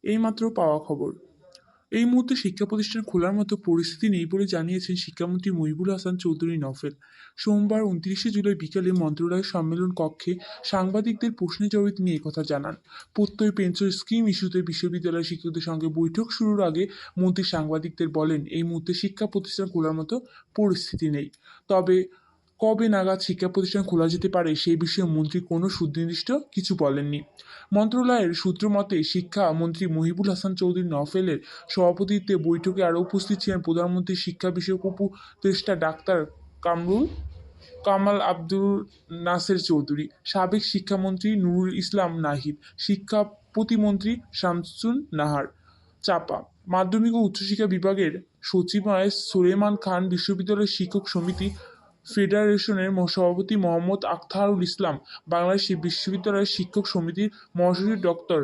এইমাত্র পাওয়া খবর। এই মুহূর্তে শিক্ষা প্রতিষ্ঠান খোলার মতো পরিস্থিতি নেই বলে জানিয়েছেন শিক্ষামন্ত্রী মহিবুল হাসান চৌধুরী নফেল। সোমবার 29শে জুলাই বিকালে মন্ত্রণালয়ের সম্মেলন কক্ষে সাংবাদিকদের প্রশ্নের জবাবে তিনি একথা জানান। প্রত্যয় পেনশন স্কিম ইস্যুতে বিশ্ববিদ্যালয় শিক্ষকদের সঙ্গে বৈঠক শুরুর আগে মন্ত্রী সাংবাদিকদের বলেন, এই মুহূর্তে শিক্ষা প্রতিষ্ঠান খোলার মতো পরিস্থিতি নেই। তবে কবে নাগাদ শিক্ষা প্রতিষ্ঠান খোলা যেতে পারে সেই বিষয়ে মন্ত্রী কোনো সুনির্দিষ্ট কিছু বলেননি। মন্ত্রণালয়ের সূত্র মতে শিক্ষামন্ত্রী মহিবুল হাসান চৌধুরী নফেলের সভাপতিত্বে বৈঠকে আরও উপস্থিত ছিলেন প্রধানমন্ত্রীর শিক্ষা বিষয়ক উপদেষ্টা ডাক্তার কামাল আব্দুল নাসের চৌধুরী, সাবেক শিক্ষামন্ত্রী নুরুল ইসলাম নাহিদ, শিক্ষা প্রতিমন্ত্রী শামসুন নাহার, চাপা মাধ্যমিক ও উচ্চশিক্ষা বিভাগের সচিবালয় সুলেমান খান, বিশ্ববিদ্যালয়ের শিক্ষক সমিতি ফেডারেশনের সভাপতি মোহাম্মদ আখতারুল ইসলাম, বাংলাদেশ বিশ্ববিদ্যালয়ের শিক্ষক সমিতির মহাসচিব ডক্টর